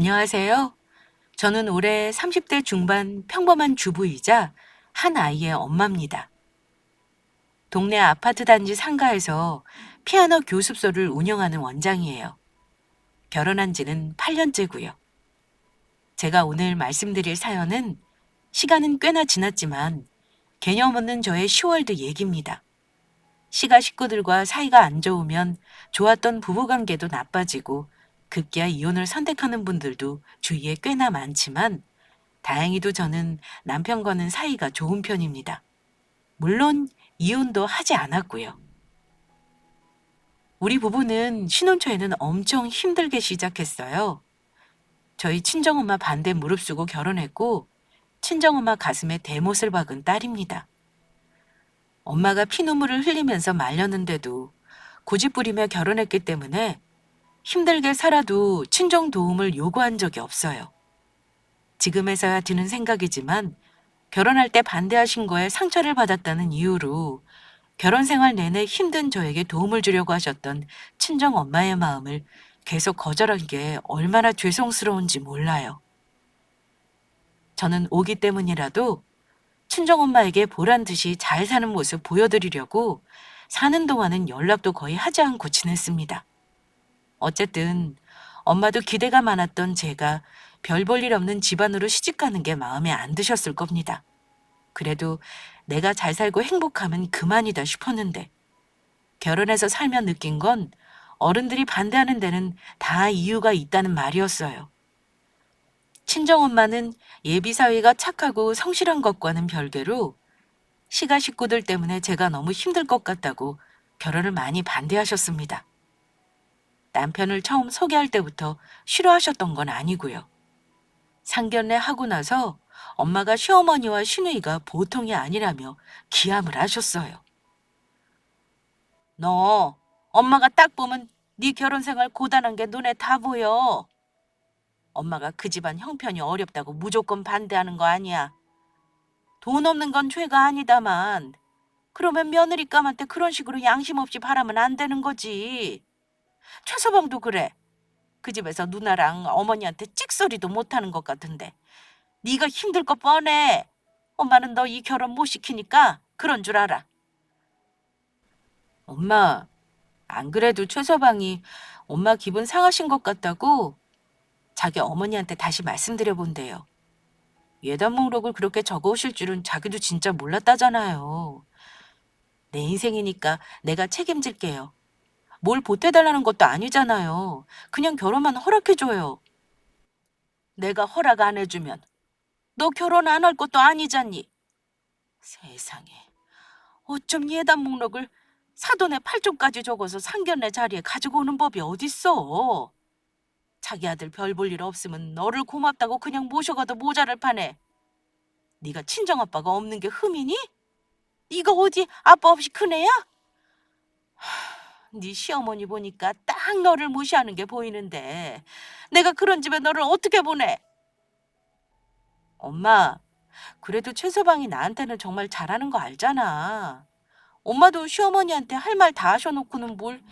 안녕하세요. 저는 올해 30대 중반 평범한 주부이자 한 아이의 엄마입니다. 동네 아파트 단지 상가에서 피아노 교습소를 운영하는 원장이에요. 결혼한 지는 8년째고요. 제가 오늘 말씀드릴 사연은 시간은 꽤나 지났지만 개념 없는 저의 10월드 얘기입니다. 시가 식구들과 사이가 안 좋으면 좋았던 부부관계도 나빠지고 급기야 이혼을 선택하는 분들도 주위에 꽤나 많지만 다행히도 저는 남편과는 사이가 좋은 편입니다. 물론 이혼도 하지 않았고요. 우리 부부는 신혼초에는 엄청 힘들게 시작했어요. 저희 친정엄마 반대 무릅쓰고 결혼했고 친정엄마 가슴에 대못을 박은 딸입니다. 엄마가 피눈물을 흘리면서 말렸는데도 고집부리며 결혼했기 때문에 힘들게 살아도 친정 도움을 요구한 적이 없어요. 지금에서야 드는 생각이지만 결혼할 때 반대하신 거에 상처를 받았다는 이유로 결혼 생활 내내 힘든 저에게 도움을 주려고 하셨던 친정 엄마의 마음을 계속 거절한 게 얼마나 죄송스러운지 몰라요. 저는 오기 때문이라도 친정 엄마에게 보란 듯이 잘 사는 모습 보여드리려고 사는 동안은 연락도 거의 하지 않고 지냈습니다. 어쨌든 엄마도 기대가 많았던 제가 별 볼 일 없는 집안으로 시집가는 게 마음에 안 드셨을 겁니다. 그래도 내가 잘 살고 행복하면 그만이다 싶었는데 결혼해서 살며 느낀 건 어른들이 반대하는 데는 다 이유가 있다는 말이었어요. 친정엄마는 예비사위가 착하고 성실한 것과는 별개로 시가 식구들 때문에 제가 너무 힘들 것 같다고 결혼을 많이 반대하셨습니다. 남편을 처음 소개할 때부터 싫어하셨던 건 아니고요. 상견례 하고 나서 엄마가 시어머니와 시누이가 보통이 아니라며 기함을 하셨어요. 너 엄마가 딱 보면 네 결혼 생활 고단한 게 눈에 다 보여. 엄마가 그 집안 형편이 어렵다고 무조건 반대하는 거 아니야. 돈 없는 건 죄가 아니다만 그러면 며느리감한테 그런 식으로 양심 없이 바라면 안 되는 거지. 최서방도 그래. 그 집에서 누나랑 어머니한테 찍소리도 못하는 것 같은데 네가 힘들 거 뻔해. 엄마는 너 이 결혼 못 시키니까 그런 줄 알아. 엄마, 안 그래도 최서방이 엄마 기분 상하신 것 같다고 자기 어머니한테 다시 말씀드려 본대요. 예단 목록을 그렇게 적어 오실 줄은 자기도 진짜 몰랐다잖아요. 내 인생이니까 내가 책임질게요. 뭘 보태달라는 것도 아니잖아요. 그냥 결혼만 허락해줘요. 내가 허락 안 해주면 너 결혼 안 할 것도 아니잖니. 세상에. 어쩜 예단 목록을 사돈의 8쪽까지 적어서 상견례 자리에 가지고 오는 법이 어딨어. 자기 아들 별 볼 일 없으면 너를 고맙다고 그냥 모셔가도 모자랄 판에 네가 친정아빠가 없는 게 흠이니? 네가 어디 아빠 없이 큰 애야? 네 시어머니 보니까 딱 너를 무시하는 게 보이는데 내가 그런 집에 너를 어떻게 보내? 엄마, 그래도 최서방이 나한테는 정말 잘하는 거 알잖아. 엄마도 시어머니한테 할 말 다 하셔놓고는 뭘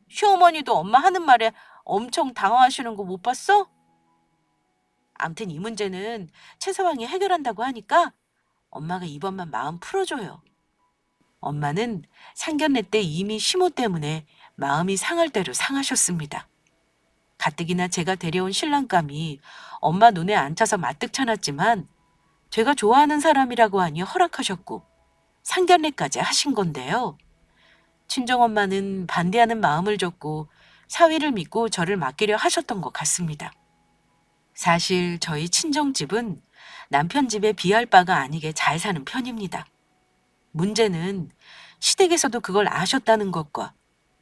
시어머니도 엄마 하는 말에 엄청 당황하시는 거 못 봤어? 암튼 이 문제는 최서방이 해결한다고 하니까 엄마가 이번만 마음 풀어줘요. 엄마는 상견례 때 이미 시모 때문에 마음이 상할 대로 상하셨습니다. 가뜩이나 제가 데려온 신랑감이 엄마 눈에 안 차서 마뜩찮았지만 제가 좋아하는 사람이라고 하니 허락하셨고 상견례까지 하신 건데요. 친정엄마는 반대하는 마음을 줬고 사위를 믿고 저를 맡기려 하셨던 것 같습니다. 사실 저희 친정집은 남편 집에 비할 바가 아니게 잘 사는 편입니다. 문제는 시댁에서도 그걸 아셨다는 것과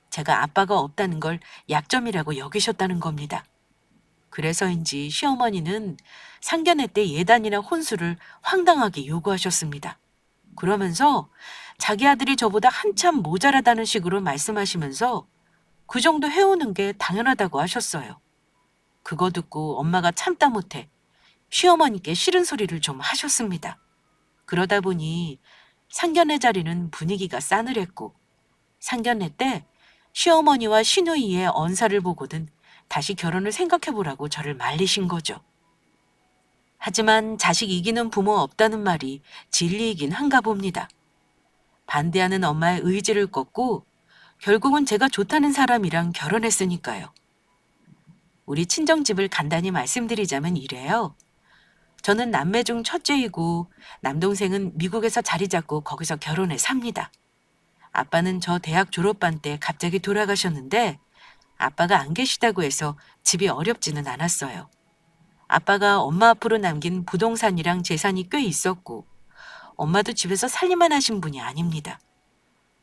제가 아빠가 없다는 걸 약점이라고 여기셨다는 겁니다. 그래서인지 시어머니는 상견례 때 예단이나 혼수를 황당하게 요구하셨습니다. 그러면서 자기 아들이 저보다 한참 모자라다는 식으로 말씀하시면서 그 정도 해오는 게 당연하다고 하셨어요. 그거 듣고 엄마가 참다 못해 시어머니께 싫은 소리를 좀 하셨습니다. 그러다 보니 상견례 자리는 분위기가 싸늘했고 상견례 때 시어머니와 시누이의 언사를 보고는 다시 결혼을 생각해보라고 저를 말리신 거죠. 하지만 자식 이기는 부모 없다는 말이 진리이긴 한가 봅니다. 반대하는 엄마의 의지를 꺾고 결국은 제가 좋다는 사람이랑 결혼했으니까요. 우리 친정집을 간단히 말씀드리자면 이래요. 저는 남매 중 첫째이고 남동생은 미국에서 자리 잡고 거기서 결혼해 삽니다. 아빠는 저 대학 졸업반 때 갑자기 돌아가셨는데 아빠가 안 계시다고 해서 집이 어렵지는 않았어요. 아빠가 엄마 앞으로 남긴 부동산이랑 재산이 꽤 있었고 엄마도 집에서 살림만 하신 분이 아닙니다.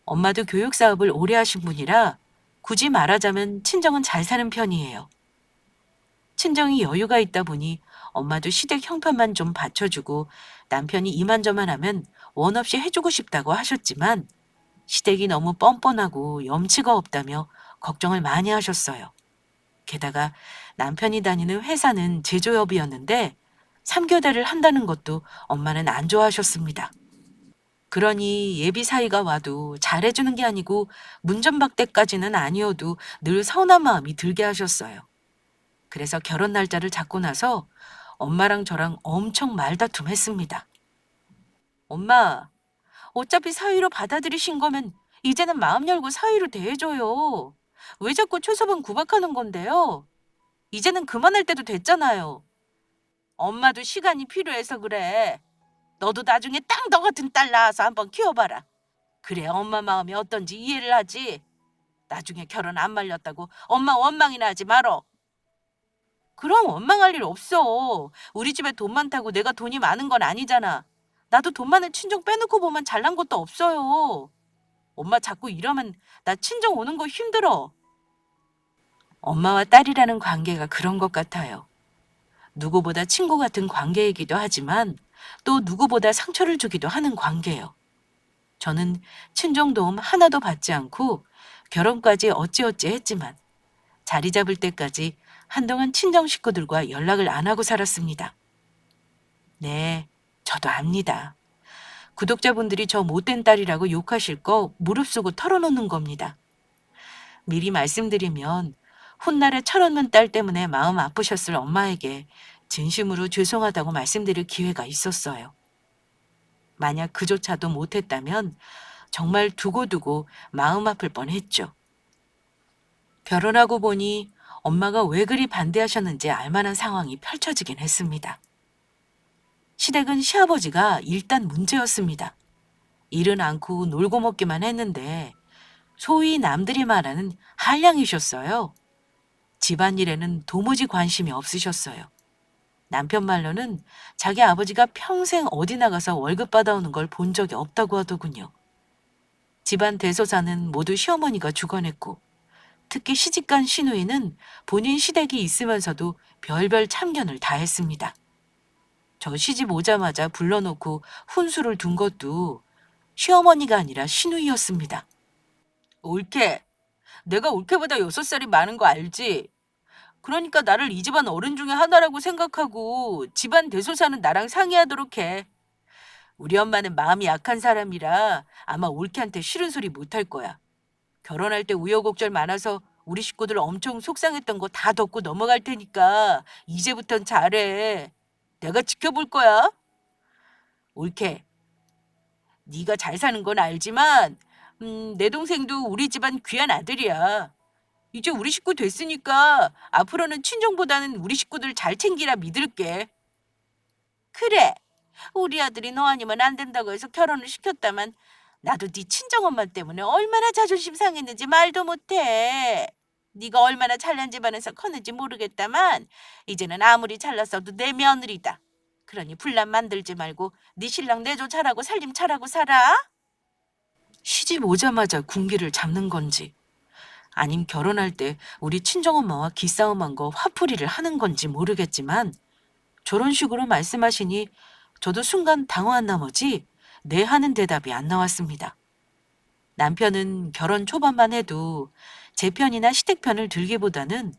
엄마도 교육 사업을 오래 하신 분이라 굳이 말하자면 친정은 잘 사는 편이에요. 친정이 여유가 있다 보니 엄마도 시댁 형편만 좀 받쳐주고 남편이 이만저만 하면 원 없이 해주고 싶다고 하셨지만 시댁이 너무 뻔뻔하고 염치가 없다며 걱정을 많이 하셨어요. 게다가 남편이 다니는 회사는 제조업이었는데 3교대를 한다는 것도 엄마는 안 좋아하셨습니다. 그러니 예비 사위가 와도 잘해주는 게 아니고 문전박대까지는 아니어도 늘 서운한 마음이 들게 하셨어요. 그래서 결혼 날짜를 잡고 나서 엄마랑 저랑 엄청 말다툼했습니다. 엄마, 어차피 사위로 받아들이신 거면 이제는 마음 열고 사위로 대해줘요. 왜 자꾸 최소번 구박하는 건데요? 이제는 그만할 때도 됐잖아요. 엄마도 시간이 필요해서 그래. 너도 나중에 딱 너 같은 딸 낳아서 한번 키워봐라. 그래 엄마 마음이 어떤지 이해를 하지. 나중에 결혼 안 말렸다고 엄마 원망이나 하지 말어. 그럼 원망할 일 없어. 우리 집에 돈 많다고 내가 돈이 많은 건 아니잖아. 나도 돈 많은 친정 빼놓고 보면 잘난 것도 없어요. 엄마 자꾸 이러면 나 친정 오는 거 힘들어. 엄마와 딸이라는 관계가 그런 것 같아요. 누구보다 친구 같은 관계이기도 하지만 또 누구보다 상처를 주기도 하는 관계예요. 저는 친정 도움 하나도 받지 않고 결혼까지 어찌어찌 했지만 자리 잡을 때까지 한동안 친정 식구들과 연락을 안 하고 살았습니다. 네, 저도 압니다. 구독자분들이 저 못된 딸이라고 욕하실 거 무릅쓰고 털어놓는 겁니다. 미리 말씀드리면 훗날에 철없는 딸 때문에 마음 아프셨을 엄마에게 진심으로 죄송하다고 말씀드릴 기회가 있었어요. 만약 그조차도 못했다면 정말 두고두고 마음 아플 뻔했죠. 결혼하고 보니 엄마가 왜 그리 반대하셨는지 알만한 상황이 펼쳐지긴 했습니다. 시댁은 시아버지가 일단 문제였습니다. 일은 않고 놀고 먹기만 했는데 소위 남들이 말하는 한량이셨어요. 집안일에는 도무지 관심이 없으셨어요. 남편 말로는 자기 아버지가 평생 어디 나가서 월급 받아오는 걸 본 적이 없다고 하더군요. 집안 대소사는 모두 시어머니가 주관했고 특히 시집간 시누이는 본인 시댁이 있으면서도 별별 참견을 다 했습니다. 저 시집 오자마자 불러놓고 훈수를 둔 것도 시어머니가 아니라 시누이였습니다. 올케, 내가 올케보다 6살이 많은 거 알지? 그러니까 나를 이 집안 어른 중에 하나라고 생각하고 집안 대소사는 나랑 상의하도록 해. 우리 엄마는 마음이 약한 사람이라 아마 올케한테 싫은 소리 못 할 거야. 결혼할 때 우여곡절 많아서 우리 식구들 엄청 속상했던 거 다 덮고 넘어갈 테니까 이제부턴 잘해. 내가 지켜볼 거야. 올케, 네가 잘 사는 건 알지만 내 동생도 우리 집안 귀한 아들이야. 이제 우리 식구 됐으니까 앞으로는 친정보다는 우리 식구들 잘 챙기라 믿을게. 그래. 우리 아들이 너 아니면 안 된다고 해서 결혼을 시켰다만 나도 네 친정엄마 때문에 얼마나 자존심 상했는지 말도 못해. 네가 얼마나 잘난 집안에서 컸는지 모르겠다만 이제는 아무리 잘났어도 내 며느리다. 그러니 분란 만들지 말고 네 신랑 내조 잘하고 살림 잘하고 살아. 시집 오자마자 군기를 잡는 건지 아님 결혼할 때 우리 친정엄마와 기싸움한 거 화풀이를 하는 건지 모르겠지만 저런 식으로 말씀하시니 저도 순간 당황한 나머지 네 하는 대답이 안 나왔습니다. 남편은 결혼 초반만 해도 제 편이나 시댁 편을 들기보다는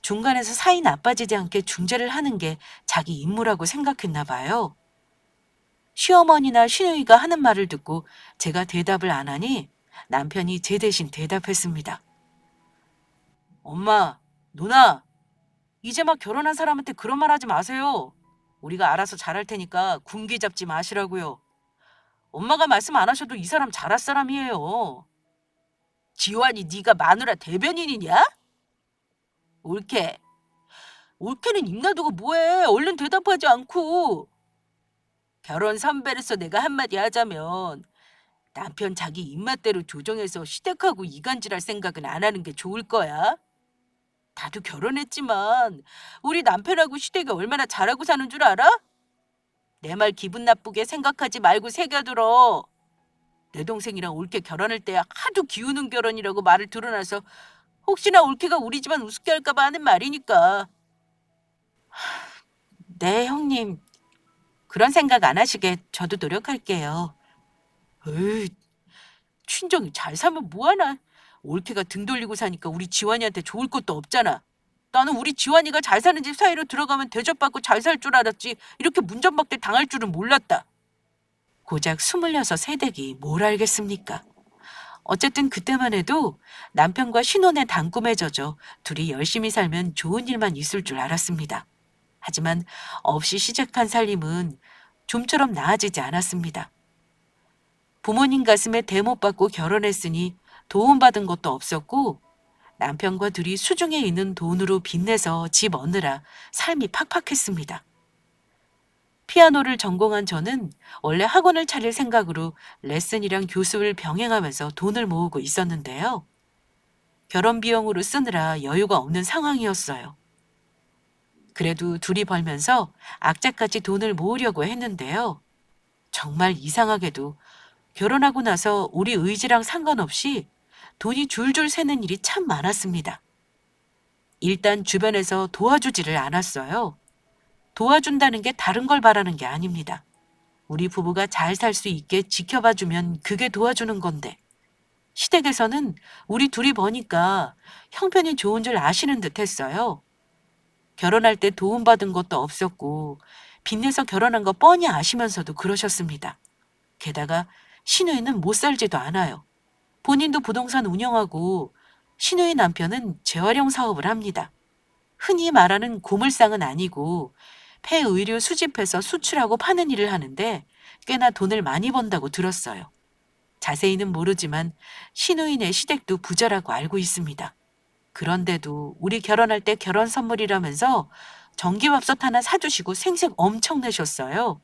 중간에서 사이 나빠지지 않게 중재를 하는 게 자기 임무라고 생각했나 봐요. 시어머니나 시누이가 하는 말을 듣고 제가 대답을 안 하니 남편이 제 대신 대답했습니다. 엄마, 누나, 이제 막 결혼한 사람한테 그런 말 하지 마세요. 우리가 알아서 잘할 테니까 군기 잡지 마시라고요. 엄마가 말씀 안 하셔도 이 사람 잘할 사람이에요. 지환이 네가 마누라 대변인이냐? 옳게. 옳게는 입 놔두고 뭐해. 얼른 대답하지 않고. 결혼 선배로서 내가 한마디 하자면 남편 자기 입맛대로 조정해서 시댁하고 이간질할 생각은 안 하는 게 좋을 거야. 나도 결혼했지만 우리 남편하고 시댁이 얼마나 잘하고 사는 줄 알아? 내 말 기분 나쁘게 생각하지 말고 새겨들어. 내 동생이랑 올케 결혼할 때 하도 기우는 결혼이라고 말을 들어놔서 혹시나 올케가 우리 집안 우습게 할까 봐 하는 말이니까. 네, 형님. 그런 생각 안 하시게 저도 노력할게요. 에이, 친정이 잘 살면 뭐하나. 올케가 등 돌리고 사니까 우리 지환이한테 좋을 것도 없잖아. 나는 우리 지환이가 잘 사는 집 사이로 들어가면 대접받고 잘 살 줄 알았지 이렇게 문전박대 당할 줄은 몰랐다. 고작 26 새댁이 뭘 알겠습니까? 어쨌든 그때만 해도 남편과 신혼에 단꿈에 젖어 둘이 열심히 살면 좋은 일만 있을 줄 알았습니다. 하지만 없이 시작한 살림은 좀처럼 나아지지 않았습니다. 부모님 가슴에 대못 받고 결혼했으니 도움받은 것도 없었고 남편과 둘이 수중에 있는 돈으로 빚내서 집 얻느라 삶이 팍팍했습니다. 피아노를 전공한 저는 원래 학원을 차릴 생각으로 레슨이랑 교습을 병행하면서 돈을 모으고 있었는데요. 결혼 비용으로 쓰느라 여유가 없는 상황이었어요. 그래도 둘이 벌면서 악자까지 돈을 모으려고 했는데요. 정말 이상하게도 결혼하고 나서 우리 의지랑 상관없이 돈이 줄줄 새는 일이 참 많았습니다. 일단 주변에서 도와주지를 않았어요. 도와준다는 게 다른 걸 바라는 게 아닙니다. 우리 부부가 잘 살 수 있게 지켜봐주면 그게 도와주는 건데 시댁에서는 우리 둘이 버니까 형편이 좋은 줄 아시는 듯 했어요. 결혼할 때 도움받은 것도 없었고 빚내서 결혼한 거 뻔히 아시면서도 그러셨습니다. 게다가 시누이는 못 살지도 않아요. 본인도 부동산 운영하고 시누이 남편은 재활용 사업을 합니다. 흔히 말하는 고물상은 아니고 폐의류 수집해서 수출하고 파는 일을 하는데 꽤나 돈을 많이 번다고 들었어요. 자세히는 모르지만 시누이네 시댁도 부자라고 알고 있습니다. 그런데도 우리 결혼할 때 결혼 선물이라면서 전기밥솥 하나 사주시고 생색 엄청 내셨어요.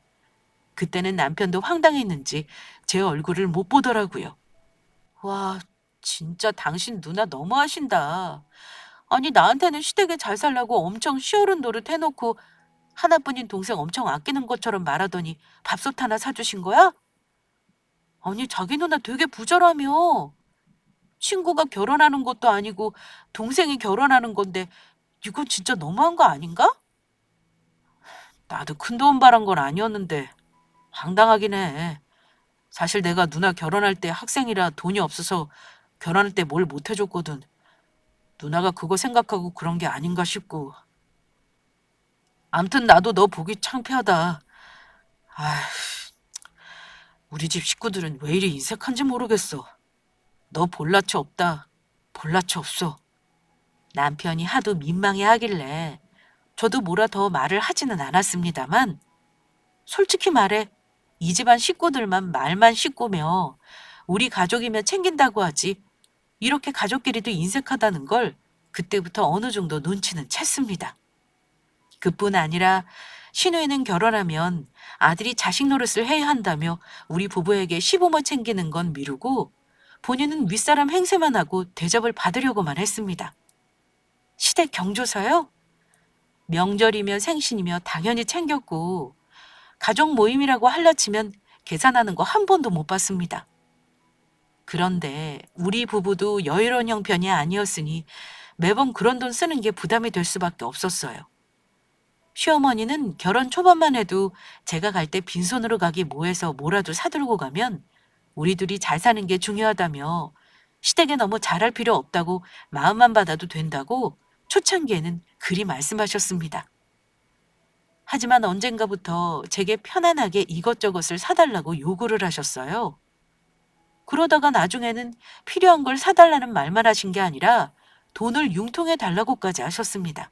그때는 남편도 황당했는지 제 얼굴을 못 보더라고요. 와, 진짜 당신 누나 너무하신다. 아니 나한테는 시댁에 잘 살라고 엄청 시어른 노릇 해놓고 하나뿐인 동생 엄청 아끼는 것처럼 말하더니 밥솥 하나 사주신 거야? 아니 자기 누나 되게 부자라며. 친구가 결혼하는 것도 아니고 동생이 결혼하는 건데 이거 진짜 너무한 거 아닌가? 나도 큰돈 바란 건 아니었는데 황당하긴 해. 사실 내가 누나 결혼할 때 학생이라 돈이 없어서 결혼할 때 뭘 못 해줬거든. 누나가 그거 생각하고 그런 게 아닌가 싶고. 암튼 나도 너 보기 창피하다. 아, 우리 집 식구들은 왜 이리 인색한지 모르겠어. 너 볼라치 없다. 볼라치 없어. 남편이 하도 민망해 하길래 저도 뭐라 더 말을 하지는 않았습니다만 솔직히 말해 이 집안 식구들만 말만 씻고며 우리 가족이면 챙긴다고 하지 이렇게 가족끼리도 인색하다는 걸 그때부터 어느 정도 눈치는 챘습니다. 그뿐 아니라 신우이는 결혼하면 아들이 자식 노릇을 해야 한다며 우리 부부에게 시부모 챙기는 건 미루고 본인은 윗사람 행세만 하고 대접을 받으려고만 했습니다. 시댁 경조사요? 명절이며 생신이며 당연히 챙겼고 가족 모임이라고 할라치면 계산하는 거 한 번도 못 봤습니다. 그런데 우리 부부도 여유로운 형편이 아니었으니 매번 그런 돈 쓰는 게 부담이 될 수밖에 없었어요. 시어머니는 결혼 초반만 해도 제가 갈 때 빈손으로 가기 뭐해서 뭐라도 사들고 가면 우리 둘이 잘 사는 게 중요하다며 시댁에 너무 잘할 필요 없다고 마음만 받아도 된다고 초창기에는 그리 말씀하셨습니다. 하지만 언젠가부터 제게 편안하게 이것저것을 사달라고 요구를 하셨어요. 그러다가 나중에는 필요한 걸 사달라는 말만 하신 게 아니라 돈을 융통해 달라고까지 하셨습니다.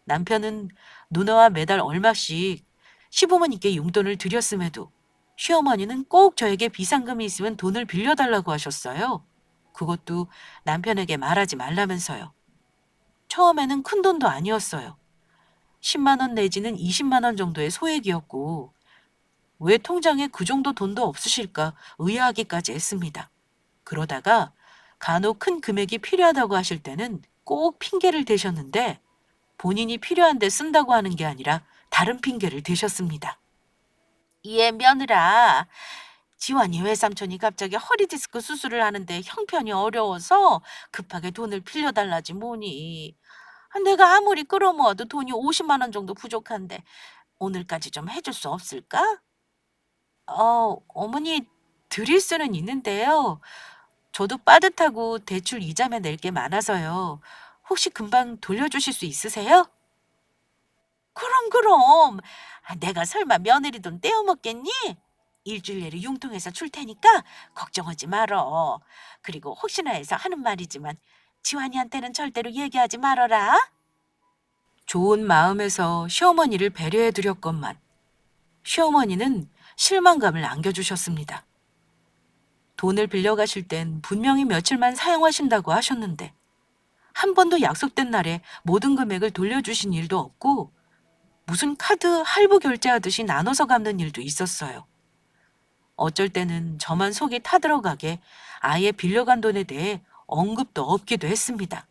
남편은 누나와 매달 얼마씩 시부모님께 용돈을 드렸음에도 시어머니는 꼭 저에게 비상금이 있으면 돈을 빌려달라고 하셨어요. 그것도 남편에게 말하지 말라면서요. 처음에는 큰 돈도 아니었어요. 10만 원 내지는 20만 원 정도의 소액이었고 왜 통장에 그 정도 돈도 없으실까 의아하기까지 했습니다. 그러다가 간혹 큰 금액이 필요하다고 하실 때는 꼭 핑계를 대셨는데 본인이 필요한데 쓴다고 하는 게 아니라 다른 핑계를 대셨습니다. 예, 며느라. 지환이 외삼촌이 갑자기 허리 디스크 수술을 하는데 형편이 어려워서 급하게 돈을 빌려달라지 뭐니. 내가 아무리 끌어모아도 돈이 50만 원 정도 부족한데 오늘까지 좀 해줄 수 없을까? 어머니 드릴 수는 있는데요. 저도 빠듯하고 대출 이자만 낼 게 많아서요. 혹시 금방 돌려주실 수 있으세요? 그럼. 내가 설마 며느리 돈 떼어먹겠니? 일주일 내로 융통해서 줄 테니까 걱정하지 말어. 그리고 혹시나 해서 하는 말이지만 지환이한테는 절대로 얘기하지 말어라. 좋은 마음에서 시어머니를 배려해 드렸건만 시어머니는 실망감을 안겨주셨습니다. 돈을 빌려가실 땐 분명히 며칠만 사용하신다고 하셨는데 한 번도 약속된 날에 모든 금액을 돌려주신 일도 없고 무슨 카드 할부 결제하듯이 나눠서 갚는 일도 있었어요. 어쩔 때는 저만 속이 타들어가게 아예 빌려간 돈에 대해 언급도 없기도 했습니다.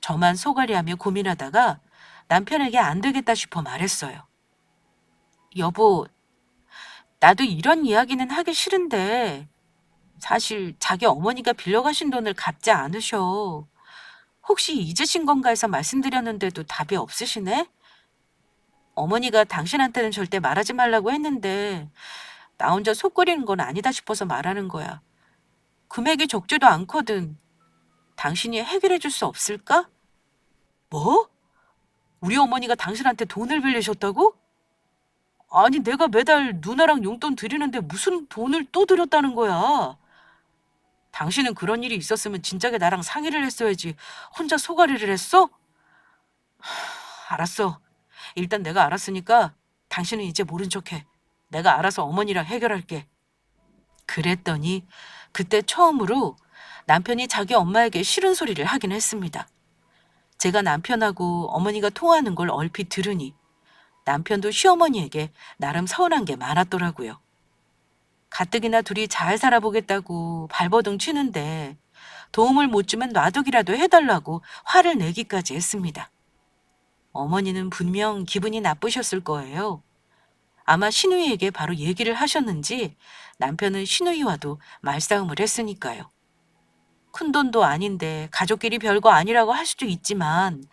저만 속앓이하며 고민하다가 남편에게 안 되겠다 싶어 말했어요. 여보, 나도 이런 이야기는 하기 싫은데 사실 자기 어머니가 빌려가신 돈을 갚지 않으셔. 혹시 잊으신 건가 해서 말씀드렸는데도 답이 없으시네? 어머니가 당신한테는 절대 말하지 말라고 했는데 나 혼자 속 끓이는 건 아니다 싶어서 말하는 거야. 금액이 적지도 않거든. 당신이 해결해 줄 수 없을까? 뭐? 우리 어머니가 당신한테 돈을 빌리셨다고? 아니, 내가 매달 누나랑 용돈 드리는데 무슨 돈을 또 드렸다는 거야? 당신은 그런 일이 있었으면 진작에 나랑 상의를 했어야지. 혼자 속앓이를 했어? 알았어. 일단 내가 알았으니까 당신은 이제 모른 척해. 내가 알아서 어머니랑 해결할게. 그랬더니 그때 처음으로 남편이 자기 엄마에게 싫은 소리를 하긴 했습니다. 제가 남편하고 어머니가 통화하는 걸 얼핏 들으니 남편도 시어머니에게 나름 서운한 게 많았더라고요. 가뜩이나 둘이 잘 살아보겠다고 발버둥 치는데 도움을 못 주면 놔두기라도 해달라고 화를 내기까지 했습니다. 어머니는 분명 기분이 나쁘셨을 거예요. 아마 신우이에게 바로 얘기를 하셨는지 남편은 신우이와도 말싸움을 했으니까요. 큰돈도 아닌데 가족끼리 별거 아니라고 할 수도 있지만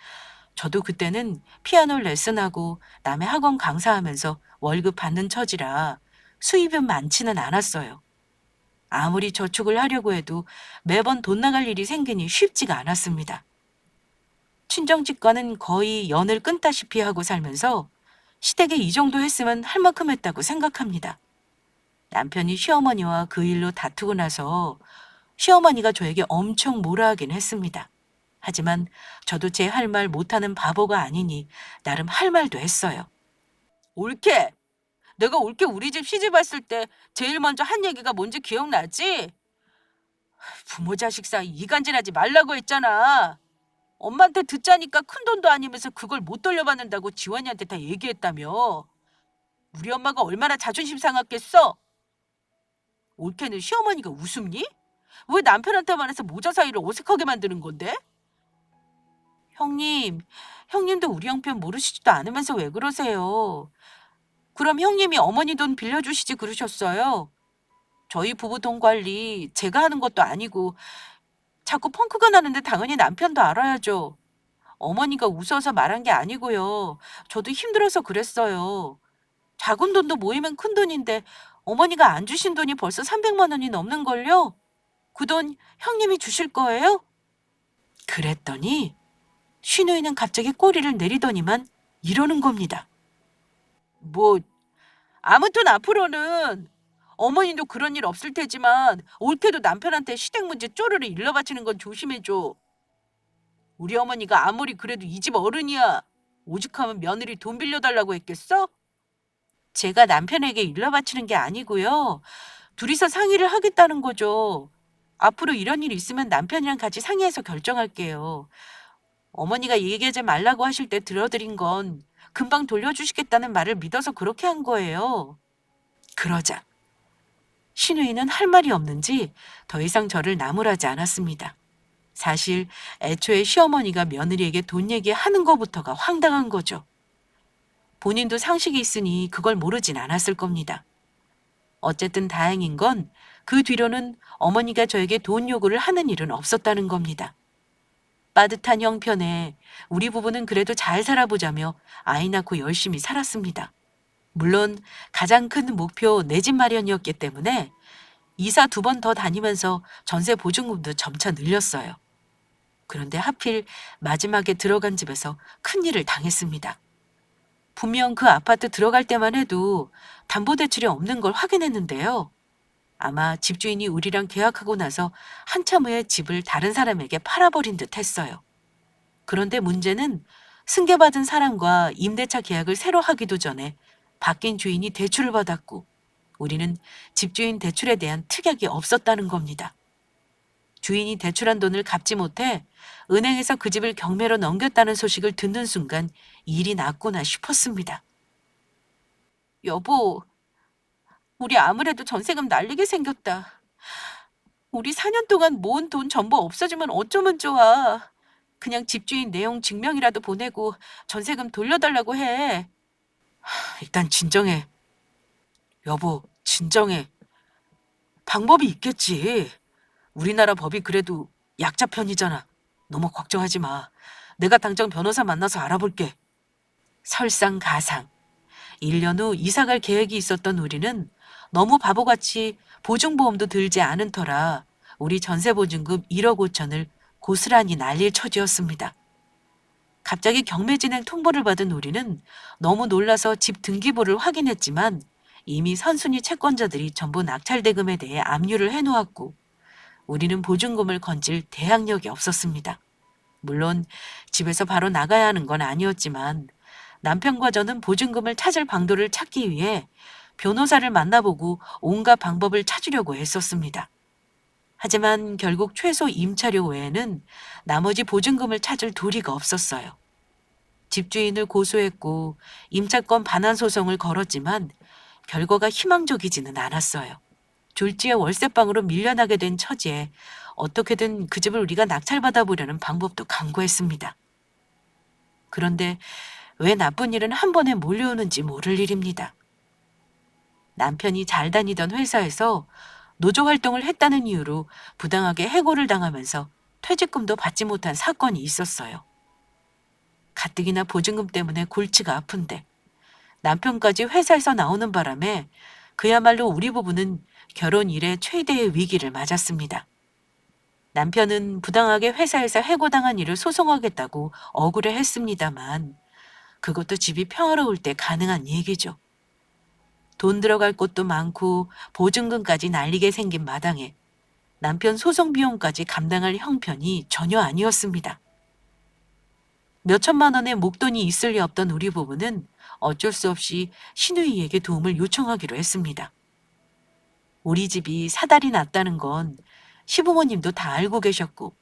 저도 그때는 피아노 레슨하고 남의 학원 강사하면서 월급 받는 처지라 수입은 많지는 않았어요. 아무리 저축을 하려고 해도 매번 돈 나갈 일이 생기니 쉽지가 않았습니다. 친정집과는 거의 연을 끊다시피 하고 살면서 시댁에 이 정도 했으면 할 만큼 했다고 생각합니다. 남편이 시어머니와 그 일로 다투고 나서 시어머니가 저에게 엄청 뭐라 하긴 했습니다. 하지만 저도 제 할 말 못하는 바보가 아니니 나름 할 말도 했어요. 올케! 내가 올케 우리 집 시집 왔을 때 제일 먼저 한 얘기가 뭔지 기억나지? 부모 자식 사이 이간질하지 말라고 했잖아. 엄마한테 듣자니까 큰돈도 아니면서 그걸 못 돌려받는다고 지원이한테 다 얘기했다며. 우리 엄마가 얼마나 자존심 상했겠어? 올케는 시어머니가 우습니? 왜 남편한테만 해서 모자 사이를 어색하게 만드는 건데? 형님, 형님도 우리 형편 모르시지도 않으면서 왜 그러세요? 그럼 형님이 어머니 돈 빌려주시지 그러셨어요? 저희 부부 돈 관리 제가 하는 것도 아니고 자꾸 펑크가 나는데 당연히 남편도 알아야죠. 어머니가 웃어서 말한 게 아니고요. 저도 힘들어서 그랬어요. 작은 돈도 모이면 큰 돈인데 어머니가 안 주신 돈이 벌써 300만 원이 넘는걸요? 그 돈 형님이 주실 거예요? 그랬더니 신우이는 갑자기 꼬리를 내리더니만 이러는 겁니다. 뭐 아무튼 앞으로는 어머니도 그런 일 없을 테지만 올케도 남편한테 시댁 문제 쪼르르 일러 바치는 건 조심해줘. 우리 어머니가 아무리 그래도 이 집 어른이야. 오죽하면 며느리 돈 빌려달라고 했겠어? 제가 남편에게 일러 바치는 게 아니고요. 둘이서 상의를 하겠다는 거죠. 앞으로 이런 일 있으면 남편이랑 같이 상의해서 결정할게요. 어머니가 얘기하지 말라고 하실 때 들어드린 건 금방 돌려주시겠다는 말을 믿어서 그렇게 한 거예요. 그러자 신우이는 할 말이 없는지 더 이상 저를 나무라지 않았습니다. 사실 애초에 시어머니가 며느리에게 돈 얘기하는 것부터가 황당한 거죠. 본인도 상식이 있으니 그걸 모르진 않았을 겁니다. 어쨌든 다행인 건 그 뒤로는 어머니가 저에게 돈 요구를 하는 일은 없었다는 겁니다. 빠듯한 형편에 우리 부부는 그래도 잘 살아보자며 아이 낳고 열심히 살았습니다. 물론 가장 큰 목표 내 집 마련이었기 때문에 이사 2번 더 다니면서 전세 보증금도 점차 늘렸어요. 그런데 하필 마지막에 들어간 집에서 큰일을 당했습니다. 분명 그 아파트 들어갈 때만 해도 담보대출이 없는 걸 확인했는데요. 아마 집주인이 우리랑 계약하고 나서 한참 후에 집을 다른 사람에게 팔아버린 듯 했어요. 그런데 문제는 승계받은 사람과 임대차 계약을 새로 하기도 전에 바뀐 주인이 대출을 받았고 우리는 집주인 대출에 대한 특약이 없었다는 겁니다. 주인이 대출한 돈을 갚지 못해 은행에서 그 집을 경매로 넘겼다는 소식을 듣는 순간 일이 났구나 싶었습니다. 여보, 우리 아무래도 전세금 날리게 생겼다. 우리 4년 동안 모은 돈 전부 없어지면 어쩌면 좋아. 그냥 집주인 내용 증명이라도 보내고 전세금 돌려달라고 해. 일단 진정해. 여보, 진정해. 방법이 있겠지. 우리나라 법이 그래도 약자 편이잖아. 너무 걱정하지 마. 내가 당장 변호사 만나서 알아볼게. 설상가상. 1년 후 이사갈 계획이 있었던 우리는 너무 바보같이 보증보험도 들지 않은 터라 우리 전세보증금 1억 5천을 고스란히 날릴 처지였습니다. 갑자기 경매 진행 통보를 받은 우리는 너무 놀라서 집 등기부를 확인했지만 이미 선순위 채권자들이 전부 낙찰대금에 대해 압류를 해놓았고 우리는 보증금을 건질 대항력이 없었습니다. 물론 집에서 바로 나가야 하는 건 아니었지만 남편과 저는 보증금을 찾을 방도를 찾기 위해 변호사를 만나보고 온갖 방법을 찾으려고 했었습니다. 하지만 결국 최소 임차료 외에는 나머지 보증금을 찾을 도리가 없었어요. 집주인을 고소했고 임차권 반환 소송을 걸었지만 결과가 희망적이지는 않았어요. 졸지에 월세방으로 밀려나게 된 처지에 어떻게든 그 집을 우리가 낙찰받아 보려는 방법도 강구했습니다. 그런데 왜 나쁜 일은 한 번에 몰려오는지 모를 일입니다. 남편이 잘 다니던 회사에서 노조 활동을 했다는 이유로 부당하게 해고를 당하면서 퇴직금도 받지 못한 사건이 있었어요. 가뜩이나 보증금 때문에 골치가 아픈데 남편까지 회사에서 나오는 바람에 그야말로 우리 부부는 결혼 이래 최대의 위기를 맞았습니다. 남편은 부당하게 회사에서 해고당한 일을 소송하겠다고 억울해 했습니다만 그것도 집이 평화로울 때 가능한 얘기죠. 돈 들어갈 곳도 많고 보증금까지 날리게 생긴 마당에 남편 소송 비용까지 감당할 형편이 전혀 아니었습니다. 몇 천만 원의 목돈이 있을 리 없던 우리 부부는 어쩔 수 없이 시누이에게 도움을 요청하기로 했습니다. 우리 집이 사달이 났다는 건 시부모님도 다 알고 계셨고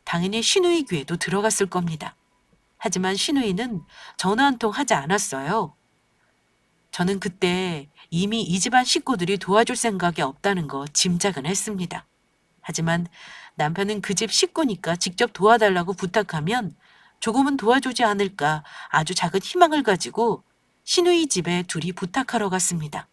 당연히 시누이 귀에도 들어갔을 겁니다. 하지만 시누이는 전화 한 통 하지 않았어요. 저는 그때 이미 이 집안 식구들이 도와줄 생각이 없다는 거 짐작은 했습니다. 하지만 남편은 그 집 식구니까 직접 도와달라고 부탁하면 조금은 도와주지 않을까 아주 작은 희망을 가지고 시누이 집에 둘이 부탁하러 갔습니다.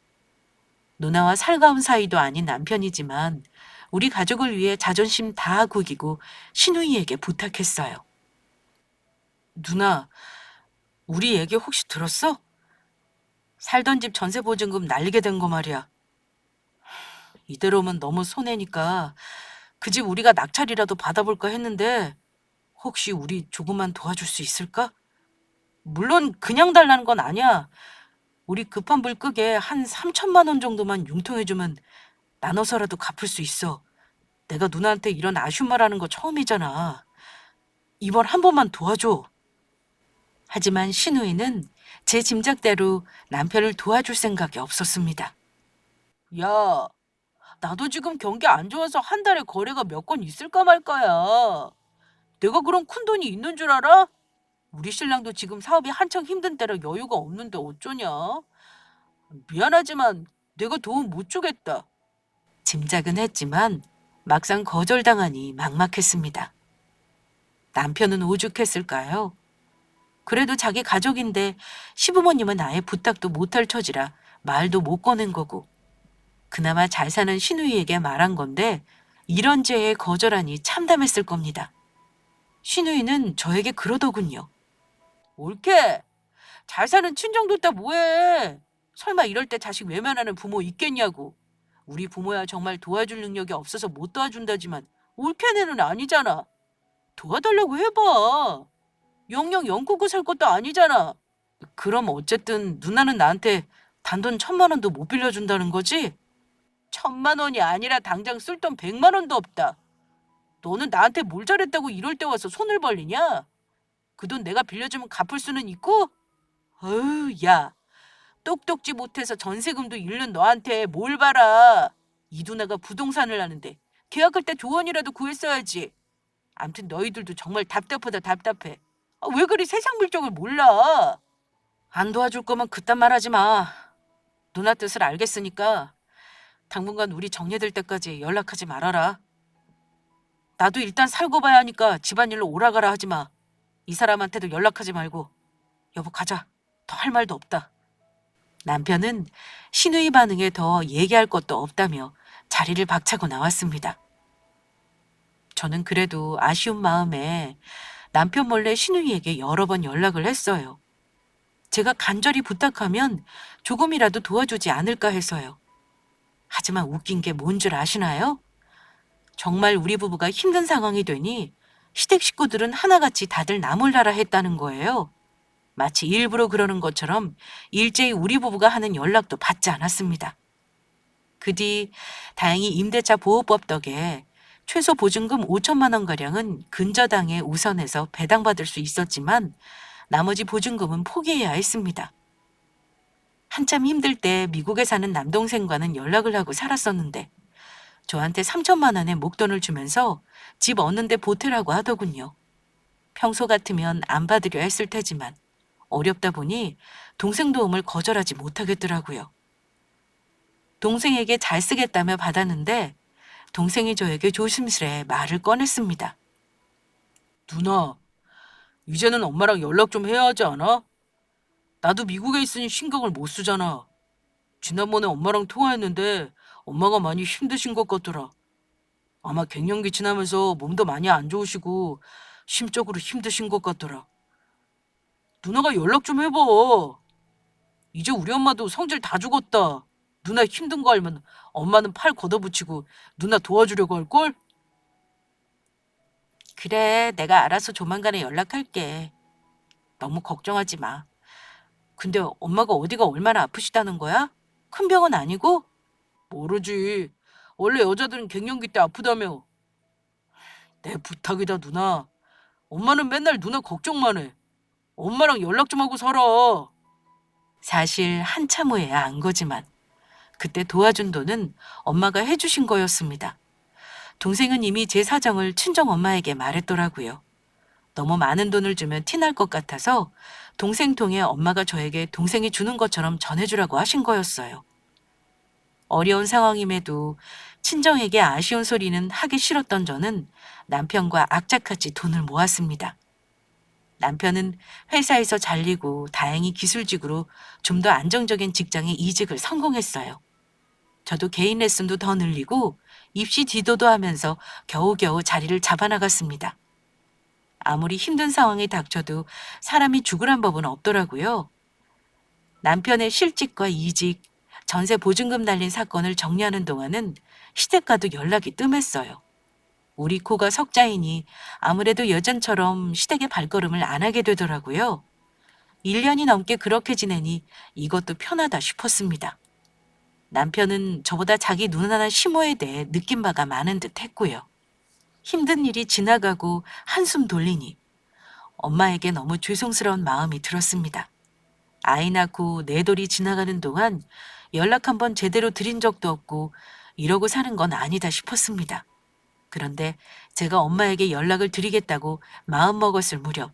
누나와 살가운 사이도 아닌 남편이지만 우리 가족을 위해 자존심 다 구기고 시누이에게 부탁했어요. 누나, 우리 얘기 혹시 들었어? 살던 집 전세 보증금 날리게 된 거 말이야. 이대로면 너무 손해니까 그 집 우리가 낙찰이라도 받아볼까 했는데 혹시 우리 조금만 도와줄 수 있을까? 물론 그냥 달라는 건 아니야. 우리 급한 불 끄게 한 3천만 원 정도만 융통해주면 나눠서라도 갚을 수 있어. 내가 누나한테 이런 아쉬운 말 하는 거 처음이잖아. 이번 한 번만 도와줘. 하지만 신우이는 제 짐작대로 남편을 도와줄 생각이 없었습니다. 야, 나도 지금 경기 안 좋아서 한 달에 거래가 몇 건 있을까 말까야. 내가 그런 푼돈이 있는 줄 알아? 우리 신랑도 지금 사업이 한창 힘든 때라 여유가 없는데 어쩌냐? 미안하지만 내가 도움 못 주겠다. 짐작은 했지만 막상 거절당하니 막막했습니다. 남편은 오죽했을까요? 그래도 자기 가족인데 시부모님은 아예 부탁도 못할 처지라 말도 못 꺼낸 거고, 그나마 잘 사는 신우이에게 말한 건데 이런 제에 거절하니 참담했을 겁니다. 신우이는 저에게 그러더군요. 옳게. 잘 사는 친정도 따 뭐해. 설마 이럴 때 자식 외면하는 부모 있겠냐고. 우리 부모야 정말 도와줄 능력이 없어서 못 도와준다지만 옳게는 아니잖아. 도와달라고 해봐. 영영 영구고 살 것도 아니잖아. 그럼 어쨌든 누나는 나한테 단돈 1,000만 원도 못 빌려준다는 거지? 1,000만 원이 아니라 당장 쓸 돈 100만 원도 없다. 너는 나한테 뭘 잘했다고 이럴 때 와서 손을 벌리냐? 그 돈 내가 빌려주면 갚을 수는 있고? 어휴, 야. 똑똑지 못해서 전세금도 잃는 너한테 뭘 바라. 이 누나가 부동산을 하는데 계약할 때 조언이라도 구했어야지. 암튼 너희들도 정말 답답하다 답답해. 왜 그리 세상 물정을 몰라? 안 도와줄 거면 그딴 말 하지 마. 누나 뜻을 알겠으니까 당분간 우리 정리될 때까지 연락하지 말아라. 나도 일단 살고 봐야 하니까 집안일로 오라가라 하지 마. 이 사람한테도 연락하지 말고. 여보 가자. 더 할 말도 없다. 남편은 신우이 반응에 더 얘기할 것도 없다며 자리를 박차고 나왔습니다. 저는 그래도 아쉬운 마음에 남편 몰래 신우이에게 여러 번 연락을 했어요. 제가 간절히 부탁하면 조금이라도 도와주지 않을까 해서요. 하지만 웃긴 게 뭔 줄 아시나요? 정말 우리 부부가 힘든 상황이 되니 시댁 식구들은 하나같이 다들 나 몰라라 했다는 거예요. 마치 일부러 그러는 것처럼 일제히 우리 부부가 하는 연락도 받지 않았습니다. 그 뒤 다행히 임대차 보호법 덕에 최소 보증금 5천만 원가량은 근저당에 우선해서 배당받을 수 있었지만 나머지 보증금은 포기해야 했습니다. 한참 힘들 때 미국에 사는 남동생과는 연락을 하고 살았었는데 저한테 3천만 원의 목돈을 주면서 집 얻는데 보태라고 하더군요. 평소 같으면 안 받으려 했을 테지만 어렵다 보니 동생 도움을 거절하지 못하겠더라고요. 동생에게 잘 쓰겠다며 받았는데 동생이 저에게 조심스레 말을 꺼냈습니다. 누나, 이제는 엄마랑 연락 좀 해야 하지 않아? 나도 미국에 있으니 신경을 못 쓰잖아. 지난번에 엄마랑 통화했는데 엄마가 많이 힘드신 것 같더라. 아마 갱년기 지나면서 몸도 많이 안 좋으시고 심적으로 힘드신 것 같더라. 누나가 연락 좀 해봐. 이제 우리 엄마도 성질 다 죽었다. 누나 힘든 거 알면 엄마는 팔 걷어붙이고 누나 도와주려고 할걸? 그래, 내가 알아서 조만간에 연락할게. 너무 걱정하지 마. 근데 엄마가 어디가 얼마나 아프시다는 거야? 큰 병은 아니고? 모르지. 원래 여자들은 갱년기 때 아프다며. 내 부탁이다, 누나. 엄마는 맨날 누나 걱정만 해. 엄마랑 연락 좀 하고 살아. 사실 한참 후에야 안 거지만 그때 도와준 돈은 엄마가 해주신 거였습니다. 동생은 이미 제 사정을 친정엄마에게 말했더라고요. 너무 많은 돈을 주면 티날 것 같아서 동생 통해 엄마가 저에게 동생이 주는 것처럼 전해주라고 하신 거였어요. 어려운 상황임에도 친정에게 아쉬운 소리는 하기 싫었던 저는 남편과 악착같이 돈을 모았습니다. 남편은 회사에서 잘리고 다행히 기술직으로 좀 더 안정적인 직장에 이직을 성공했어요. 저도 개인 레슨도 더 늘리고 입시 지도도 하면서 겨우겨우 자리를 잡아나갔습니다. 아무리 힘든 상황이 닥쳐도 사람이 죽으란 법은 없더라고요. 남편의 실직과 이직, 전세 보증금 날린 사건을 정리하는 동안은 시댁과도 연락이 뜸했어요. 우리 코가 석자이니 아무래도 예전처럼 시댁의 발걸음을 안 하게 되더라고요. 1년이 넘게 그렇게 지내니 이것도 편하다 싶었습니다. 남편은 저보다 자기 누나나 시모에 대해 느낀 바가 많은 듯 했고요. 힘든 일이 지나가고 한숨 돌리니 엄마에게 너무 죄송스러운 마음이 들었습니다. 아이 낳고 네 돌이 지나가는 동안 연락 한번 제대로 드린 적도 없고 이러고 사는 건 아니다 싶었습니다. 그런데 제가 엄마에게 연락을 드리겠다고 마음먹었을 무렵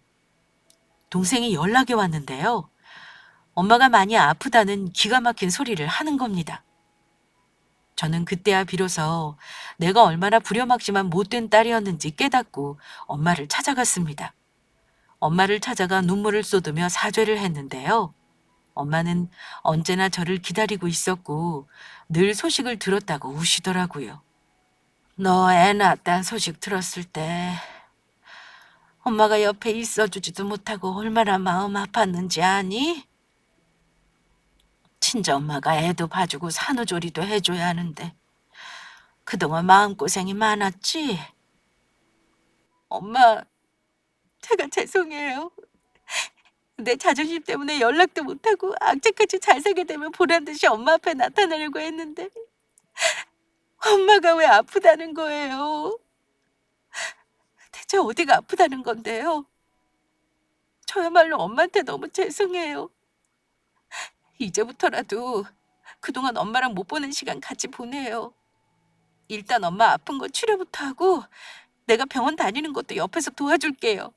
동생이 연락이 왔는데요. 엄마가 많이 아프다는 기가 막힌 소리를 하는 겁니다. 저는 그때야 비로소 내가 얼마나 부려먹지만 못된 딸이었는지 깨닫고 엄마를 찾아갔습니다. 엄마를 찾아가 눈물을 쏟으며 사죄를 했는데요. 엄마는 언제나 저를 기다리고 있었고 늘 소식을 들었다고 우시더라고요. 너 애 낳았다는 소식 들었을 때 엄마가 옆에 있어주지도 못하고 얼마나 마음 아팠는지 아니? 친정엄마가 애도 봐주고 산후조리도 해줘야 하는데 그동안 마음고생이 많았지? 엄마, 제가 죄송해요. 내 자존심 때문에 연락도 못하고 악착같이 잘 살게 되면 보란 듯이 엄마 앞에 나타나려고 했는데 엄마가 왜 아프다는 거예요? 대체 어디가 아프다는 건데요? 저야말로 엄마한테 너무 죄송해요. 이제부터라도 그동안 엄마랑 못 보는 시간 같이 보내요. 일단 엄마 아픈 거 치료부터 하고 내가 병원 다니는 것도 옆에서 도와줄게요.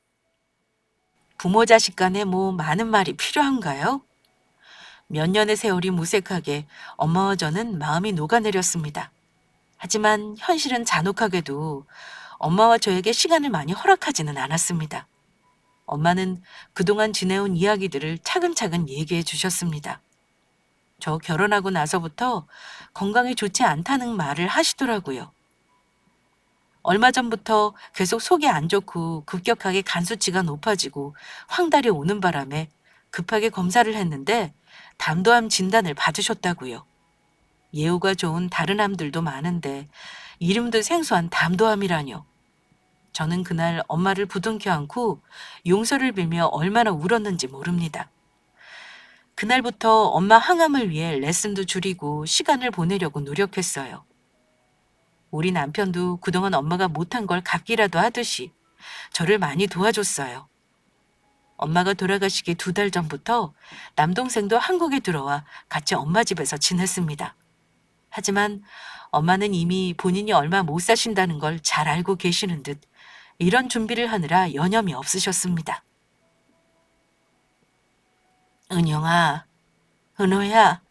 부모 자식 간에 뭐 많은 말이 필요한가요? 몇 년의 세월이 무색하게 엄마와 저는 마음이 녹아내렸습니다. 하지만 현실은 잔혹하게도 엄마와 저에게 시간을 많이 허락하지는 않았습니다. 엄마는 그동안 지내온 이야기들을 차근차근 얘기해 주셨습니다. 저 결혼하고 나서부터 건강이 좋지 않다는 말을 하시더라고요. 얼마 전부터 계속 속이 안 좋고 급격하게 간 수치가 높아지고 황달이 오는 바람에 급하게 검사를 했는데 담도암 진단을 받으셨다고요. 예후가 좋은 다른 암들도 많은데 이름도 생소한 담도암이라뇨. 저는 그날 엄마를 부둥켜 안고 용서를 빌며 얼마나 울었는지 모릅니다. 그날부터 엄마 항암을 위해 레슨도 줄이고 시간을 보내려고 노력했어요. 우리 남편도 그동안 엄마가 못한 걸 갚기라도 하듯이 저를 많이 도와줬어요. 엄마가 돌아가시기 2달 전부터 남동생도 한국에 들어와 같이 엄마 집에서 지냈습니다. 하지만 엄마는 이미 본인이 얼마 못 사신다는 걸 잘 알고 계시는 듯 이런 준비를 하느라 여념이 없으셨습니다. 은영아, 은호야,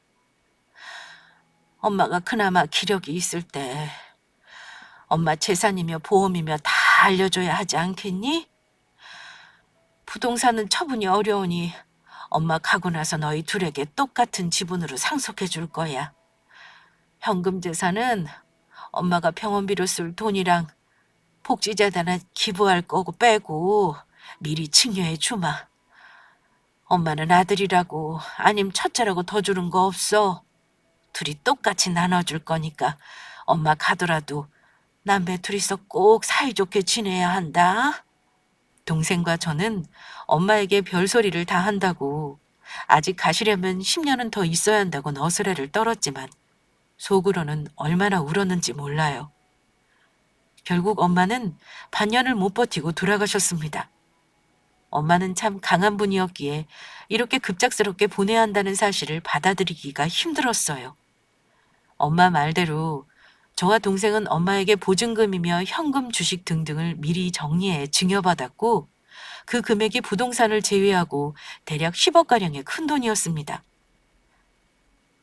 엄마가 그나마 기력이 있을 때 엄마 재산이며 보험이며 다 알려줘야 하지 않겠니? 부동산은 처분이 어려우니 엄마 가고 나서 너희 둘에게 똑같은 지분으로 상속해 줄 거야. 현금 재산은 엄마가 병원비로 쓸 돈이랑 복지재단에 기부할 거고 빼고 미리 증여해 주마. 엄마는 아들이라고 아님 첫째라고 더 주는 거 없어. 둘이 똑같이 나눠줄 거니까 엄마 가더라도 남매 둘이서 꼭 사이좋게 지내야 한다. 동생과 저는 엄마에게 별소리를 다 한다고 아직 가시려면 10년은 더 있어야 한다고 너스레를 떨었지만 속으로는 얼마나 울었는지 몰라요. 결국 엄마는 반년을 못 버티고 돌아가셨습니다. 엄마는 참 강한 분이었기에 이렇게 급작스럽게 보내야 한다는 사실을 받아들이기가 힘들었어요. 엄마 말대로 저와 동생은 엄마에게 보증금이며 현금 주식 등등을 미리 정리해 증여받았고 그 금액이 부동산을 제외하고 대략 10억가량의 큰 돈이었습니다.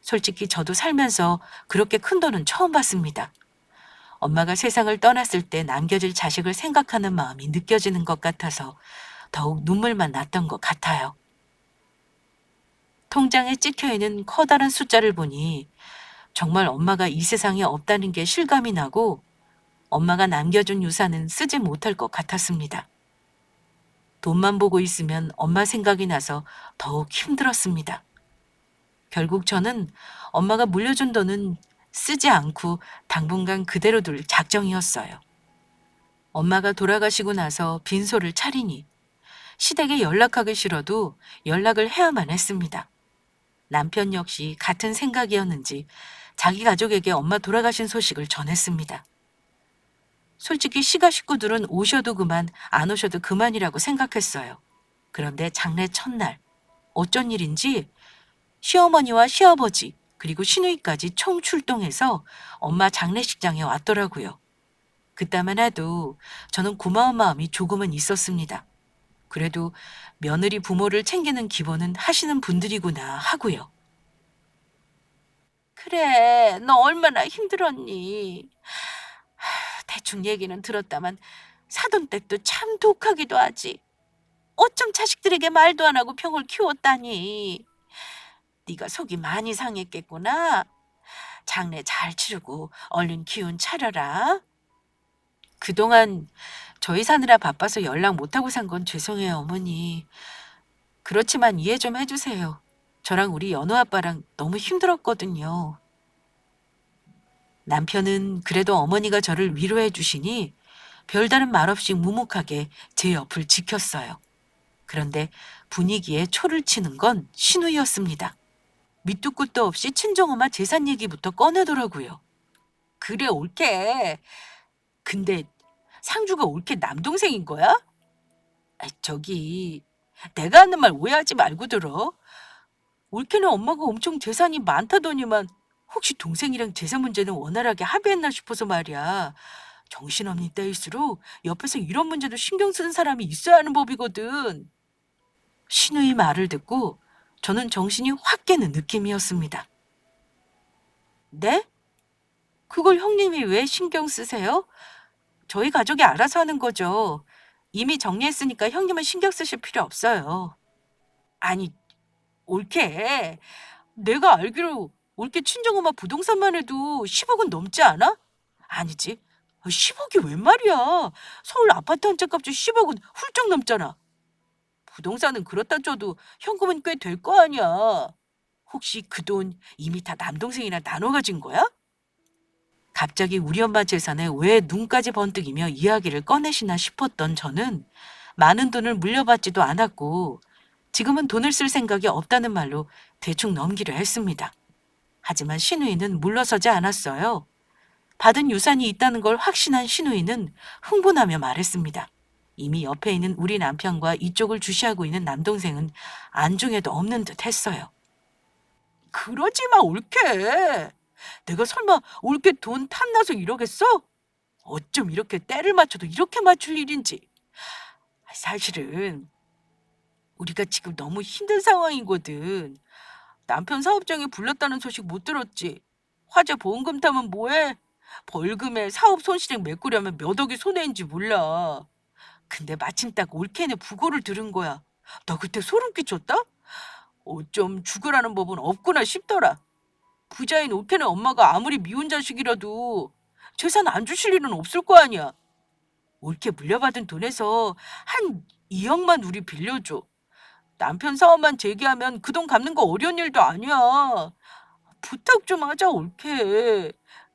솔직히 저도 살면서 그렇게 큰 돈은 처음 봤습니다. 엄마가 세상을 떠났을 때 남겨질 자식을 생각하는 마음이 느껴지는 것 같아서 더욱 눈물만 났던 것 같아요. 통장에 찍혀있는 커다란 숫자를 보니 정말 엄마가 이 세상에 없다는 게 실감이 나고 엄마가 남겨준 유산은 쓰지 못할 것 같았습니다. 돈만 보고 있으면 엄마 생각이 나서 더욱 힘들었습니다. 결국 저는 엄마가 물려준 돈은 쓰지 않고 당분간 그대로 둘 작정이었어요. 엄마가 돌아가시고 나서 빈소를 차리니 시댁에 연락하기 싫어도 연락을 해야만 했습니다. 남편 역시 같은 생각이었는지 자기 가족에게 엄마 돌아가신 소식을 전했습니다. 솔직히 시가 식구들은 오셔도 그만, 안 오셔도 그만이라고 생각했어요. 그런데 장례 첫날, 어쩐 일인지 시어머니와 시아버지, 그리고 시누이까지 총 출동해서 엄마 장례식장에 왔더라고요. 그때만 해도 저는 고마운 마음이 조금은 있었습니다. 그래도 며느리 부모를 챙기는 기본은 하시는 분들이구나 하고요. 그래, 너 얼마나 힘들었니? 대충 얘기는 들었다만 사돈댁도 참 독하기도 하지. 어쩜 자식들에게 말도 안 하고 병을 키웠다니. 네가 속이 많이 상했겠구나. 장례 잘 치르고 얼른 기운 차려라. 그동안 저희 사느라 바빠서 연락 못하고 산 건 죄송해요, 어머니. 그렇지만 이해 좀 해주세요. 저랑 우리 연우 아빠랑 너무 힘들었거든요. 남편은 그래도 어머니가 저를 위로해 주시니 별다른 말 없이 묵묵하게 제 옆을 지켰어요. 그런데 분위기에 초를 치는 건 신우이였습니다. 밑도 끝도 없이 친정엄마 재산 얘기부터 꺼내더라고요. 그래, 옳게. 근데 상주가 옳게 남동생인 거야? 저기, 내가 하는 말 오해하지 말고 들어. 옳게는 엄마가 엄청 재산이 많다더니만 혹시 동생이랑 재산 문제는 원활하게 합의했나 싶어서 말이야. 정신없는 때일수록 옆에서 이런 문제도 신경 쓰는 사람이 있어야 하는 법이거든. 신우의 말을 듣고 저는 정신이 확 깨는 느낌이었습니다. 네? 그걸 형님이 왜 신경 쓰세요? 저희 가족이 알아서 하는 거죠. 이미 정리했으니까 형님은 신경 쓰실 필요 없어요. 아니, 옳게. 내가 알기로 올게 친정엄마 부동산만 해도 10억은 넘지 않아? 아니지. 10억이 웬 말이야. 서울 아파트 한 채 값이 10억은 훌쩍 넘잖아. 부동산은 그렇다 쳐도 현금은 꽤 될 거 아니야. 혹시 그 돈 이미 다 남동생이랑 나눠 가진 거야? 갑자기 우리 엄마 재산에 왜 눈까지 번뜩이며 이야기를 꺼내시나 싶었던 저는 많은 돈을 물려받지도 않았고 지금은 돈을 쓸 생각이 없다는 말로 대충 넘기려 했습니다. 하지만 신우이는 물러서지 않았어요. 받은 유산이 있다는 걸 확신한 신우이는 흥분하며 말했습니다. 이미 옆에 있는 우리 남편과 이쪽을 주시하고 있는 남동생은 안중에도 없는 듯 했어요. 그러지 마, 옳게. 내가 설마 옳게 돈 탐나서 이러겠어? 어쩜 이렇게 때를 맞춰도 이렇게 맞출 일인지. 사실은 우리가 지금 너무 힘든 상황이거든. 남편 사업장에 불났다는 소식 못 들었지? 화재 보험금 타면 뭐해? 벌금에 사업 손실액 메꾸려면 몇 억이 손해인지 몰라. 근데 마침 딱 올케네 부고를 들은 거야. 나 그때 소름 끼쳤다? 어쩜 죽으라는 법은 없구나 싶더라. 부자인 올케네 엄마가 아무리 미운 자식이라도 재산 안 주실 일은 없을 거 아니야. 올케 물려받은 돈에서 한 2억만 우리 빌려줘. 남편 사업만 재개하면 그 돈 갚는 거 어려운 일도 아니야. 부탁 좀 하자, 올케.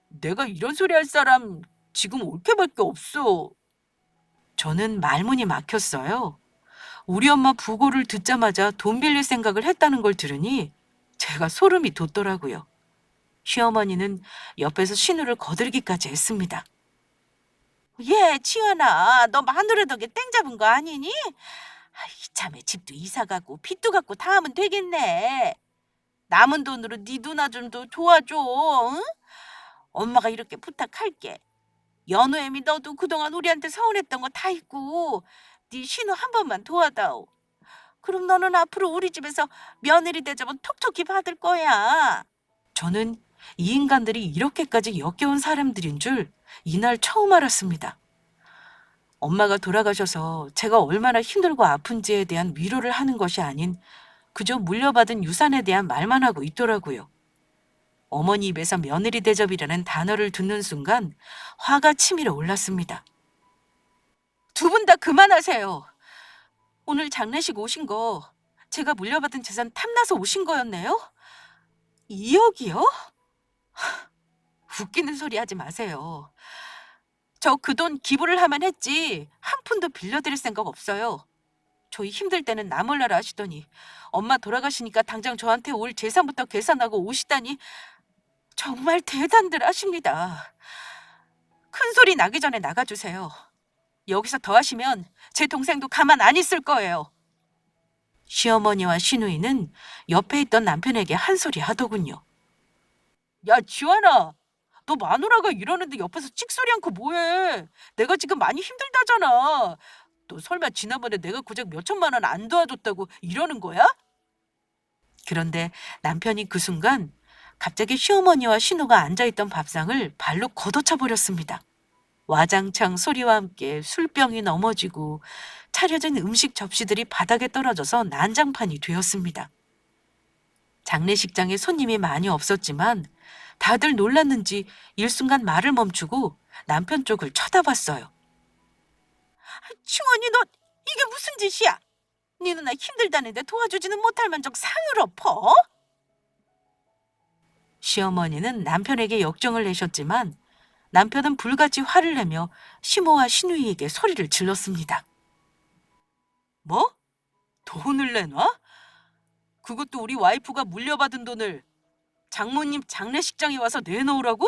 내가 이런 소리 할 사람 지금 올케밖에 없어. 저는 말문이 막혔어요. 우리 엄마 부고를 듣자마자 돈 빌릴 생각을 했다는 걸 들으니 제가 소름이 돋더라고요. 시어머니는 옆에서 신우를 거들기까지 했습니다. 예, 치연아, 너 마누라 덕에 땡 잡은 거 아니니? 이참에 집도 이사 가고 빚도 갚고 다 하면 되겠네. 남은 돈으로 네 누나 좀 더 도와줘. 응? 엄마가 이렇게 부탁할게. 연우애미 너도 그동안 우리한테 서운했던 거 다 있고 네 신우 한 번만 도와다오. 그럼 너는 앞으로 우리 집에서 며느리 대접은 톡톡히 받을 거야. 저는 이 인간들이 이렇게까지 역겨운 사람들인 줄 이날 처음 알았습니다. 엄마가 돌아가셔서 제가 얼마나 힘들고 아픈지에 대한 위로를 하는 것이 아닌 그저 물려받은 유산에 대한 말만 하고 있더라고요. 어머니 입에서 며느리 대접이라는 단어를 듣는 순간 화가 치밀어 올랐습니다. 두 분 다 그만하세요. 오늘 장례식 오신 거 제가 물려받은 재산 탐나서 오신 거였네요? 2억이요? 웃기는 소리 하지 마세요. 저 그 돈 기부를 하면 했지 한 푼도 빌려드릴 생각 없어요. 저희 힘들 때는 나 몰라라 하시더니 엄마 돌아가시니까 당장 저한테 올 재산부터 계산하고 오시다니 정말 대단들 하십니다. 큰 소리 나기 전에 나가주세요. 여기서 더 하시면 제 동생도 가만 안 있을 거예요. 시어머니와 시누이는 옆에 있던 남편에게 한 소리 하더군요. 야, 지환아, 너 마누라가 이러는데 옆에서 찍소리 않고 뭐해? 내가 지금 많이 힘들다잖아. 너 설마 지난번에 내가 고작 몇 천만 원 안 도와줬다고 이러는 거야? 그런데 남편이 그 순간 갑자기 시어머니와 신우가 앉아있던 밥상을 발로 걷어차 버렸습니다. 와장창 소리와 함께 술병이 넘어지고 차려진 음식 접시들이 바닥에 떨어져서 난장판이 되었습니다. 장례식장에 손님이 많이 없었지만 다들 놀랐는지 일순간 말을 멈추고 남편 쪽을 쳐다봤어요. 충원이, 너 이게 무슨 짓이야? 네 누나 힘들다는데 도와주지는 못할 만정 상을 엎어? 시어머니는 남편에게 역정을 내셨지만 남편은 불같이 화를 내며 시모와 시누이에게 소리를 질렀습니다. 뭐? 돈을 내놔? 그것도 우리 와이프가 물려받은 돈을 장모님 장례식장에 와서 내놓으라고?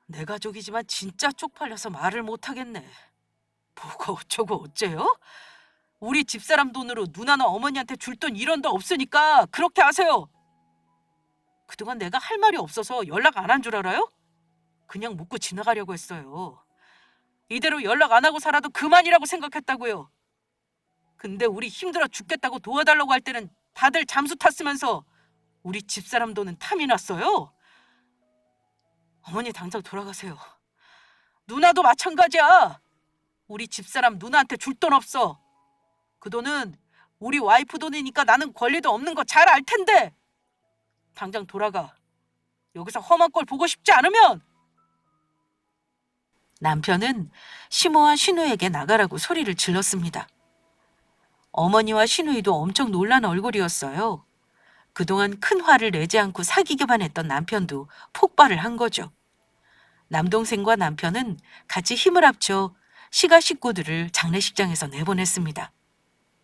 내 가족이지만 진짜 쪽팔려서 말을 못하겠네. 뭐가 어쩌고 어째요? 우리 집사람 돈으로 누나나 어머니한테 줄 돈 1원도 없으니까 그렇게 하세요. 그동안 내가 할 말이 없어서 연락 안 한 줄 알아요? 그냥 묻고 지나가려고 했어요. 이대로 연락 안 하고 살아도 그만이라고 생각했다고요. 근데 우리 힘들어 죽겠다고 도와달라고 할 때는 다들 잠수 탔으면서 우리 집사람 돈은 탐이 났어요. 어머니 당장 돌아가세요. 누나도 마찬가지야. 우리 집사람 누나한테 줄 돈 없어. 그 돈은 우리 와이프 돈이니까 나는 권리도 없는 거 잘 알 텐데. 당장 돌아가. 여기서 험한 꼴 보고 싶지 않으면. 남편은 시모와 신우에게 나가라고 소리를 질렀습니다. 어머니와 시누이도 엄청 놀란 얼굴이었어요. 그동안 큰 화를 내지 않고 사귀기만 했던 남편도 폭발을 한 거죠. 남동생과 남편은 같이 힘을 합쳐 시가 식구들을 장례식장에서 내보냈습니다.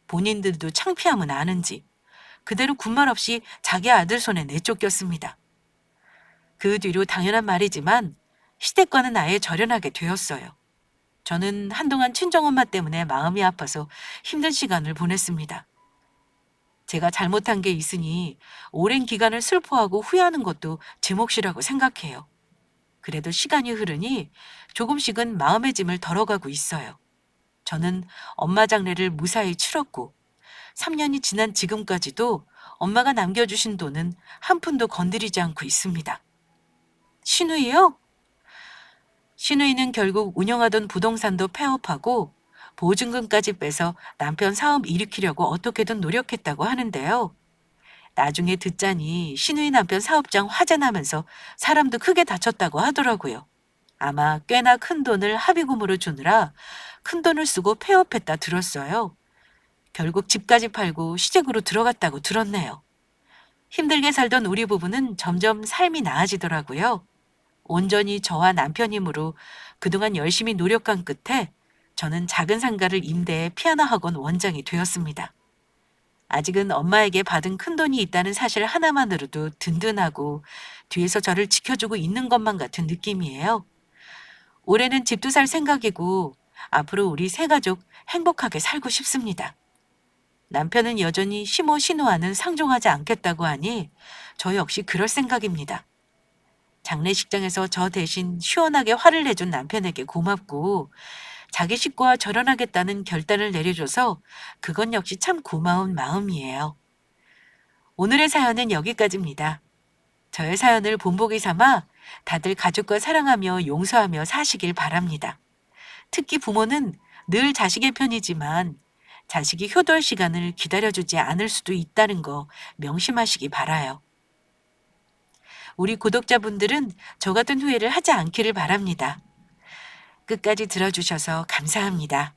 본인들도 창피함은 아는지 그대로 군말 없이 자기 아들 손에 내쫓겼습니다. 그 뒤로 당연한 말이지만 시댁과는 아예 절연하게 되었어요. 저는 한동안 친정엄마 때문에 마음이 아파서 힘든 시간을 보냈습니다. 제가 잘못한 게 있으니 오랜 기간을 슬퍼하고 후회하는 것도 제 몫이라고 생각해요. 그래도 시간이 흐르니 조금씩은 마음의 짐을 덜어가고 있어요. 저는 엄마 장례를 무사히 치렀고 3년이 지난 지금까지도 엄마가 남겨주신 돈은 한 푼도 건드리지 않고 있습니다. 시누이요? 시누이는 결국 운영하던 부동산도 폐업하고 보증금까지 빼서 남편 사업 일으키려고 어떻게든 노력했다고 하는데요. 나중에 듣자니 시누이 남편 사업장 화재나면서 사람도 크게 다쳤다고 하더라고요. 아마 꽤나 큰 돈을 합의금으로 주느라 큰 돈을 쓰고 폐업했다 들었어요. 결국 집까지 팔고 시댁으로 들어갔다고 들었네요. 힘들게 살던 우리 부부는 점점 삶이 나아지더라고요. 온전히 저와 남편 힘으로 그동안 열심히 노력한 끝에 저는 작은 상가를 임대해 피아노 학원 원장이 되었습니다. 아직은 엄마에게 받은 큰돈이 있다는 사실 하나만으로도 든든하고 뒤에서 저를 지켜주고 있는 것만 같은 느낌이에요. 올해는 집도 살 생각이고 앞으로 우리 세 가족 행복하게 살고 싶습니다. 남편은 여전히 시모 신우와는 상종하지 않겠다고 하니 저 역시 그럴 생각입니다. 장례식장에서 저 대신 시원하게 화를 내준 남편에게 고맙고 자기 식구와 절연하겠다는 결단을 내려줘서 그건 역시 참 고마운 마음이에요. 오늘의 사연은 여기까지입니다. 저의 사연을 본보기 삼아 다들 가족과 사랑하며 용서하며 사시길 바랍니다. 특히 부모는 늘 자식의 편이지만 자식이 효도할 시간을 기다려주지 않을 수도 있다는 거 명심하시기 바라요. 우리 구독자분들은 저 같은 후회를 하지 않기를 바랍니다. 끝까지 들어주셔서 감사합니다.